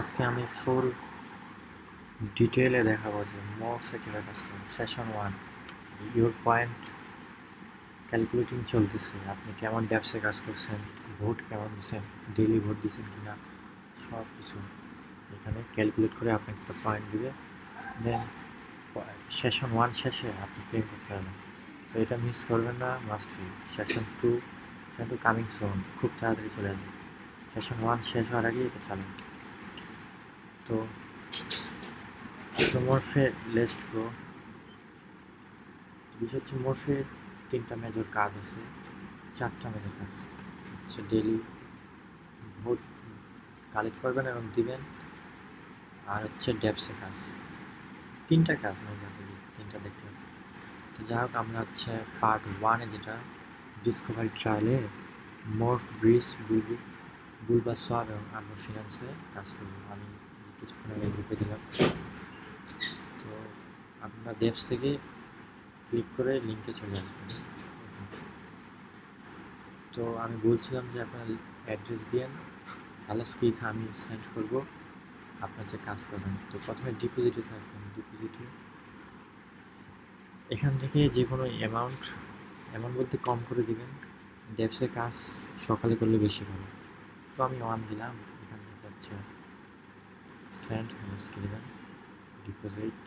আজকে আমি ফুল ডিটেইলে দেখাবো যে মরফে কীভাবে কাজ করবে। সেশন 1, ইউর পয়েন্ট ক্যালকুলেটিং চলতেছে, আপনি কেমন ড্যাপসে কাজ করছেন, ভোট কেমন দিচ্ছেন, ডেইলি ভোট দিচ্ছেন কিনা, সব কিছু এখানে ক্যালকুলেট করে আপনাকে একটা পয়েন্ট দিবে। দেন সেশন 1 শেষে আপনি ক্লেম করতে পারবেন। তো এটা মিস করবেন না, must be. Session 2 coming soon, খুব তাড়াতাড়ি চলে আসবে। সেশন 1 শেষ হওয়ার আগেই এটা চালান। তো মরফে লেটস গো। বিষয় হচ্ছে মরফের 3টা মেজর কাজ আছে, 4টা মেজর কাজ হচ্ছে ডেইলি ভোট কালেক্ট করবেন এবং দিবেন, আর হচ্ছে ডেপসে কাজ। 3টা কাজ মেজর, 3টা দেখতে হচ্ছে। তো যাই হোক, আমরা হচ্ছে পার্ট 1-এ যেটা ডিসকভারি ট্রায়ালে মরফ, ব্রিজ, বুলবা সোয়াপ এবং আরবো ফিনান্সে কাজ করবো। আমি কিছুক্ষণ আগে গ্রুপে দিলাম। তো আপনারা ডেপস থেকে ক্লিক করে লিঙ্কে চলে আসবেন। তো আমি বলছিলাম যে আপনার অ্যাড্রেস দিয়েন, হ্যালোস্কি আমি সেন্ড করবো, আপনার যে কাজ করবেন। তো প্রথমে ডিপোজিটে থাকবেন, ডিপোজিটে এখান থেকে যে কোনো অ্যামাউন্ট বলতে কম করে দিবেন। ডেপসে কাজ সকালে করলে বেশি ভালো। তো আমি 1 দিলাম, এখান থেকে হচ্ছে সেন্ড হ্যালোস্কি দেবেন, ডিপোজিট।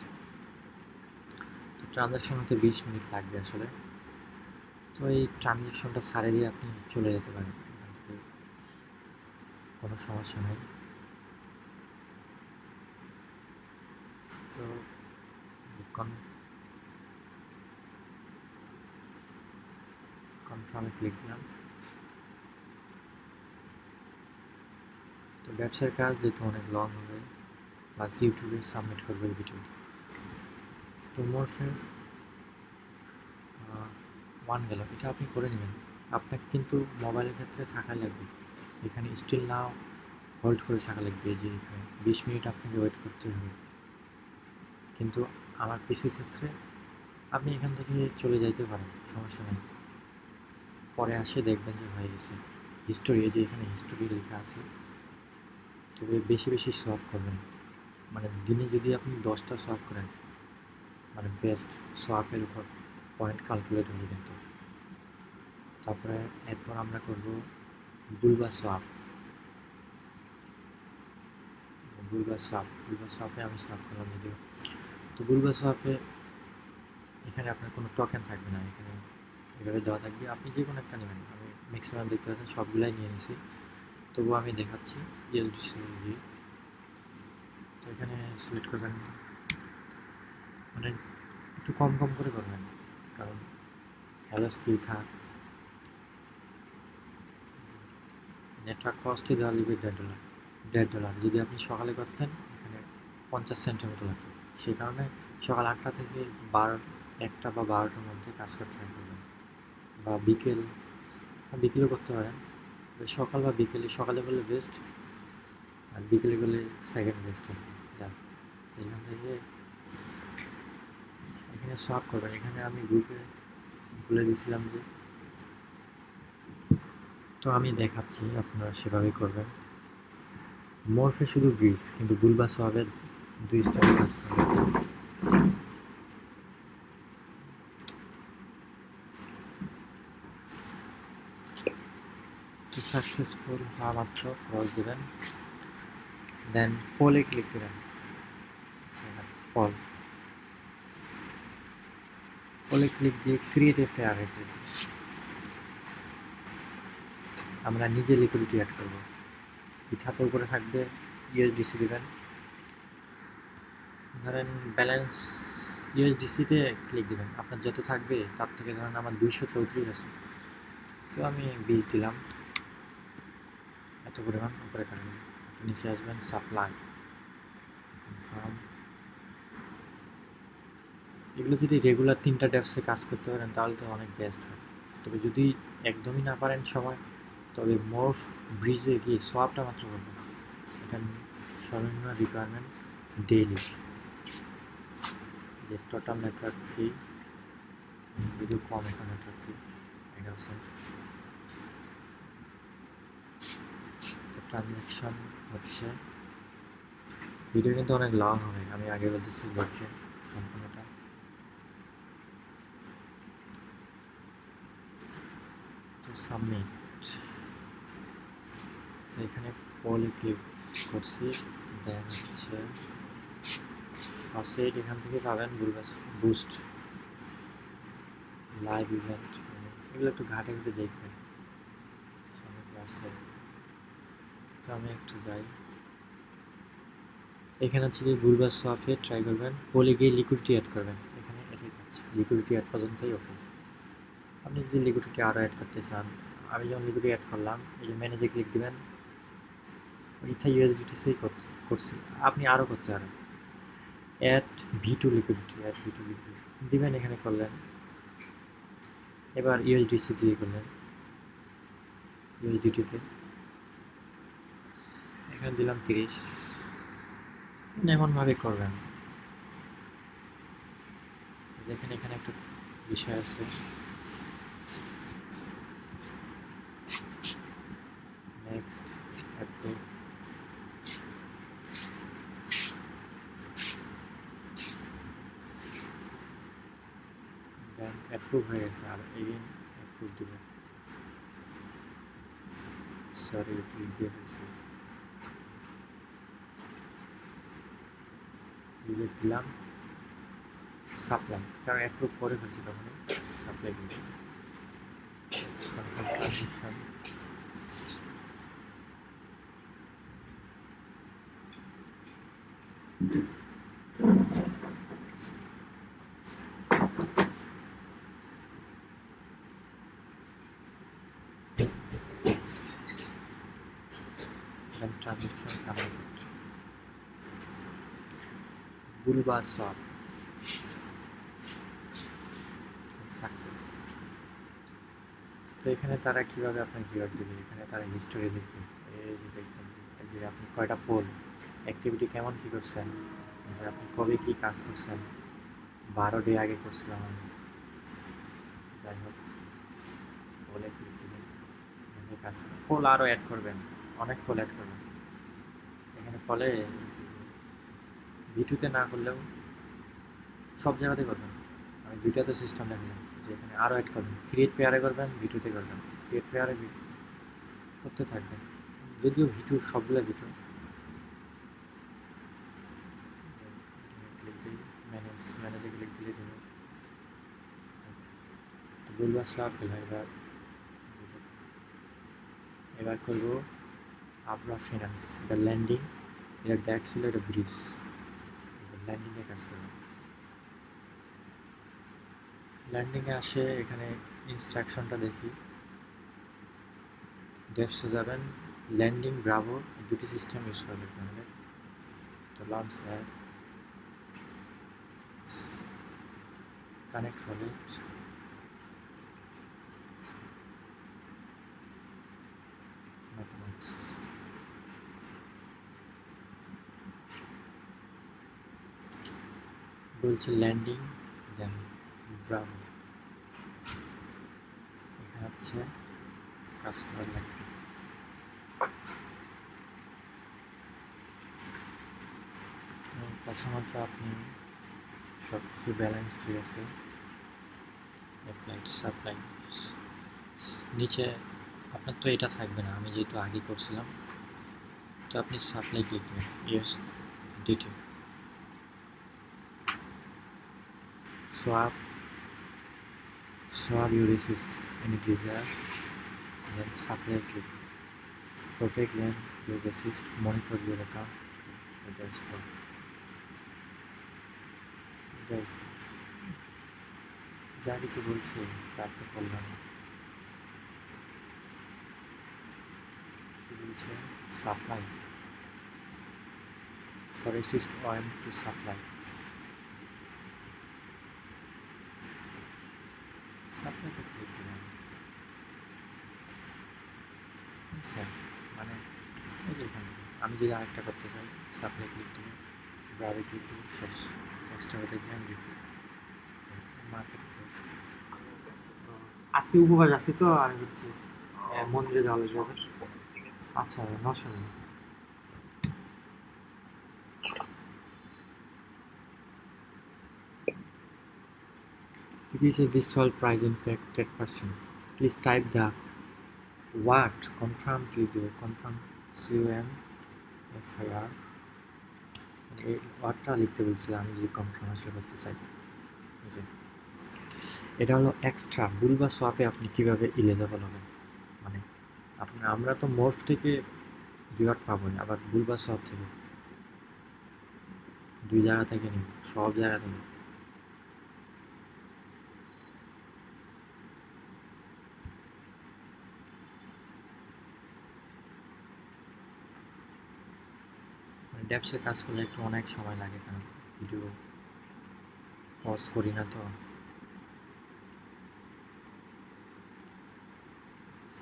তো ট্রানজ্যাকশন হতে 20 মিনিট লাগবে আসলে। তো এই ট্রানজ্যাকশনটা সারে দিয়ে আপনি চলে যেতে পারেন, এখান থেকে কোনো সমস্যা নেই। তো কনফার্মে ক্লিক দিলাম। তো ব্যবসার কাজ যেহেতু অনেক লং হবে, প্লাস ইউটিউবে সাবমিট করবে ভিডিও। তো মরফে 1 গেল, এটা আপনি করে নেবেন। আপনাকে কিন্তু মোবাইলের ক্ষেত্রে থাকা লাগবে, এখানে স্টিল নাও হোল্ড করে থাকা লাগবে, যে এখানে 20 মিনিট আপনাকে ওয়েট করতে হবে। কিন্তু আমার পিসির ক্ষেত্রে আপনি এখান থেকে চলে যাইতে পারেন, সমস্যা নেই। পরে আসে দেখবেন যে হয়ে গেছে। হিস্টোরি, যে এখানে হিস্টোরি লেখা আছে। তবে বেশি বেশি সোয়াপ করবেন, মানে দিনে যদি আপনি 10টা সোয়াপ করেন, মানে বেস্ট সোয়াপের উপর পয়েন্ট ক্যালকুলেট হবে কিন্তু। তারপরে এরপর আমরা করব বুলবা সোয়াপ। বুলবা সোয়াপে আমি সোয়াপ করলাম যদিও। তো বুলবা সোয়াপে এখানে আপনার কোনো টোকেন থাকবে না, এখানে এভাবে দেওয়া থাকবে, আপনি যে কোনো একটা নেবেন। আমি ম্যাক্সিমাম দেখতে পাচ্ছেন সবগুলাই নিয়ে নিয়েছি, তবুও আমি দেখাচ্ছি ইউএসডিসি। তো এখানে সিলেক্ট করবেন, মানে একটু কম কম করে করবেন, কারণ হ্যালোস্কি থাক। নেটওয়ার্ক কস্টই দেওয়া লাগবে $1.5। যদি আপনি সকালে করতেন এখানে 50 সেন্টের মতো লাগতো। সেই কারণে সকাল 8টা থেকে 1টা বা 12টার মধ্যে কাজ করতে ট্রাই করবেন, বা বিকেলেও করতে পারেন। সকাল বা বিকেলে, সকালে করলে বেস্ট, আর বিকেলে করলে সেকেন্ড বেস্ট আর কি। যাক, তো এখান থেকে এখানে সোয়াপ করবেন। এখানে আমি গ্রুপে বলে দিয়েছিলাম যে, তো আমি দেখাচ্ছি, আপনারা সেভাবে করবেন। মরফে শুধু ব্রিজ, কিন্তু বুলবা সোয়াবের 2 স্টাইলে কাজ করবে। তো সাকসেসফুল হওয়া মাত্র ক্রস দেবেন, দেন পলে ক্লিক দেবেন। পলে ক্লিক দিয়ে ক্রিয়েট এ ফেয়ার রেট, আমরা নিজে লিকুইডিটি অ্যাড করবো। হাতে উপরে থাকবে ইউএসডিসি দেবেন, ধরেন ব্যালেন্স ইউএসডিসিতে ক্লিক দেবেন, আপনার যত থাকবে তার থেকে ধরেন আমার 234 আছে, তো আমি 20 দিলাম। এত পরিমাণ উপরে থাকবে, নিচে আসবেন সাপ্লাই, কনফার্ম। এগুলো যদি রেগুলার 3টা ড্যাপসে কাজ করতে পারেন তাহলে তো অনেক বেস্ট হয়। তবে যদি একদমই না পারেন সময়, তবে মরফ ব্রিজে গিয়ে সোয়াপটা মাত্র করবেন। এটা সর্বনিম্ন রিকোয়ারমেন্ট ডেইলি, যে টোটাল নেটওয়ার্ক ফি যদিও কম, এখন নেটওয়ার্ক ফি 11 সেন্ট। তো ট্রানজ্যাকশন হচ্ছে ভিডিও কিন্তু অনেক লং হবে, আমি আগে বলতেছি দেখে সম্পূর্ণটা। তো সাবমিট, তো এখানে পলে ক্লিক করছি, দেন হচ্ছে ফার্স্ট এখান থেকে পাবেন বুস্ট লাইভ ইভেন্ট, এগুলো একটু ঘাটে ঘাটে দেখবেন সামনে ক্লাসে। তো আমি একটু যাই, এখানে হচ্ছে কি গুলবাস সোয়াপে ট্রাই করবেন, বলে গিয়ে লিকুইডিটি অ্যাড করবেন, এখানে এটাই আছে লিকুইডিটি অ্যাড পর্যন্তই ওকে। আপনি যদি লিকুইডিটি আরও অ্যাড করতে চান, আমি যেমন লিকুইডিটি অ্যাড করলাম, এই যে ম্যানেজে ক্লিক দিবেন, ইথা ইউএসডিটিসি করছি, আপনি আরও করতে পারেন। অ্যাড ভি2 লিকুইডিটি, অ্যাড ভি2 লিকুইডিটি দিবেন, এখানে করলেন। এবার ইউএসডিসি দিয়ে করলেন, ইউএসডিটিতে এখানে দিলাম 30, এমনভাবে করবেন। দেখেন এখানে একটা বিষয় আছে, নেক্সট অ্যাপ্রুভ, দেন অ্যাপ্রুভ হয়ে গেছে, আর এগেইন অ্যাপ্রুভ দিবেন। সরি ক্লিক দিয়ে ফেলছি, রিজেক্ট দিলাম, সাপ্লাই, কারণ অ্যাপ্রুভ করে ফেলছি তখন সাপ্লাই দিলাম। কনফার্ম ট্রানজেকশন, দেন ট্রানজেকশন সাবমিট, গুলবাস সোয়াপ সাকসেস। তো এখানে তারা কীভাবে আপনার রিওয়ার্ড দেবে, এখানে তারা হিস্টোরি দেখবে, এই যে দেখবেন যে আপনি কয়টা পোল অ্যাক্টিভিটি কেমন কী করছেন, আপনি কবে কী কাজ করছেন, 12 ডে আগে করছিলাম আমি, যাই হোক পোলে ক্লিক দেবেন, কাজ পোল আরও অ্যাড করবেন, অনেক পোল অ্যাড করবেন। এখানে ফলে ভিটুতে না করলেও সব জায়গাতে করবেন, আমি দুইটাতে সিস্টেম দেখলাম যে এখানে আরও অ্যাড করবেন, ক্রিয়েট পেয়ারে করবেন, ভিটুতে করবেন, ক্রিয়েট পেয়ারে করতে থাকবেন, যদিও ভিটু সবগুলো ভিটু। ক্লিক দিই, ম্যানেজে ক্লিক দিলে দেবে, তো গুলবাস সব গেল। এবার করবো আবরা ফিনান্স, এটা ল্যান্ডিং, এটা ড্যাক্স ছিল, এটা ব্রিজ, ল্যান্ডিংয়ে কাজ করবো। ল্যান্ডিংয়ে আসে, এখানে ইনস্ট্রাকশনটা দেখি, ডেপসে যাবেন, ল্যান্ডিং ব্রাভো দুটি সিস্টেম ইউজ করবেন তাহলে। তো launch app, connect wallet, mathematics, বলছে ল্যান্ডিং দেন ব্রাভো, এখানে হচ্ছে কাজ করার লাগবে। প্রথমত আপনি সব কিছু ব্যালেন্স ঠিক আছে, অ্যাপ্লাই সাপ্লাই, নিচে আপনার তো এটা থাকবে না, আমি যেহেতু আগে করছিলাম, তো আপনি সাপ্লাই ক্লিক দেবেন, yes detail swap you resist any desire, then supply click, protect land you resist, monitor your account, dashboard, যা কিছু বলছে তার তো করলাম, কি বলছে, supply for resist oil to supply, সাপ্লাইতে ক্লিক দিলাম, স্যার মানে এই যে এখান থেকে আমি যদি আরেকটা করতে চাই, সাপ্লাই ক্লিক দেবো, ব্রাভে ক্লিক দেবো, শেষ, এক্সট্রা দেখলাম রিভিউ মার্কেট। আজকে উপবাস আছি তো, আর হচ্ছে মন্দিরে যাওয়া লাগবে। আচ্ছা নশো This is this solve price impact 10%. Please type the what confirm click দেবে confirm CONFIR এই ওয়ার্ডটা লিখতে বলছে আমি যদি কনফার্ম আসলে করতে চাই। যে এটা হলো এক্সট্রা বুল বা সোয়াপে আপনি কীভাবে ইলিজিবল হবেন, মানে আমরা তো মর্ফ থেকে রিওয়ার্ড পাবোই, আবার বুল বা সোয়াপ থেকে দুই জায়গা থেকে নিব, সব জায়গা থেকে। ড্যাপসে কাজ করলে একটু অনেক সময় লাগে, কারণ ভিডিও পজ করি না তো।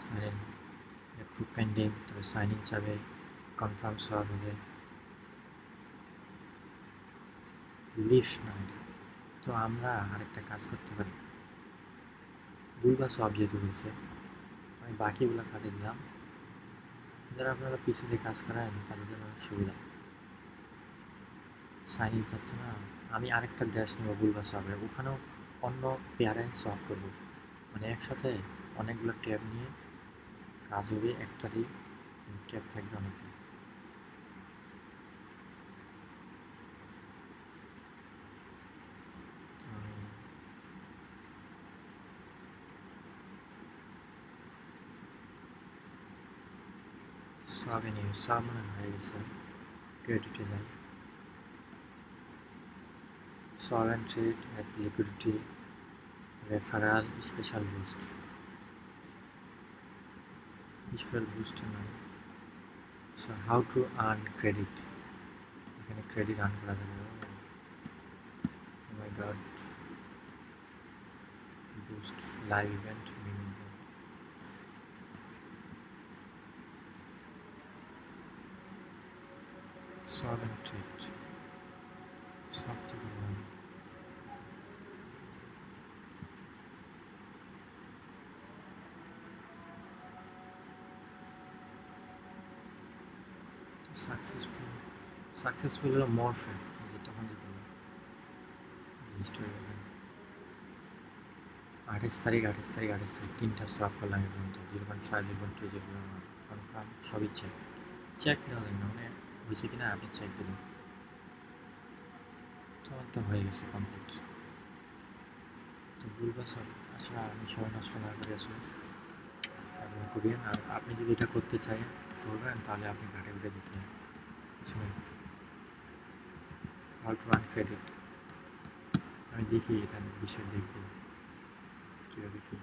সাইন অ্যাপ্রুভ পেন্ডিং, তবে সাইন ইন যাবে, কনফার্ম সোয়াপ হবে, লিফ না। তো আমরা আরেকটা কাজ করতে পারি, ভুল বা সোয়াপ যেহেতু বলছে আমি বাকিগুলো কাটিয়ে দিলাম। যারা আপনারা পিসিতে কাজ করেন তাদের জন্য অনেক সুবিধা। সাইন ইন যাচ্ছে না, আমি আরেকটা ড্যাশ নেব ভুল বা সোয়াপের, ওখানেও অন্য পেয়ারে সোয়াপ করবো, মানে একসাথে অনেকগুলো ট্যাব নিয়ে কাজ হবে, একটারই ট্যাব থাকবে অনেকগুলো। সোয়াবে নিয়ে সোয়াব মনে হয়ে গেছে, ক্রেডিটে যাই, swap and trade at liquidity referral special boost, special boost নয়। So how to earn credit, এখানে ক্রেডিট আর্ন করা যাবে। Oh my god, boost live event বিভিন্ন সোয়াব অ্যান্ড ট্রেড সব তো করলাম। সাকসেসফুল হলো মরফে, যে তখন যে বললাম হিস্টোরি 28 তারিখ তিনটা সোয়াপ করলাম এই পর্যন্ত, 0.5 0.2 যেগুলো কনফার্ম সবই চেক দেওয়া লাগে না, মানে হয়েছে কিনা আপনি চেক দিলেন, তোমার তো হয়ে গেছে কমপ্লিট। তো ভুলবা সব আসলে আমি সময় নষ্ট না করে আসলে ব্যবহার করিয়েন। আর আপনি যদি এটা করতে চাই করবেন তাহলে আপনি ঘাটে ঘুরে দেখতে কিছু নেই। হাউ টু আর্ন ক্রেডিট আমি দেখি, এটা বিষয়ে দেখবো কীভাবে কী।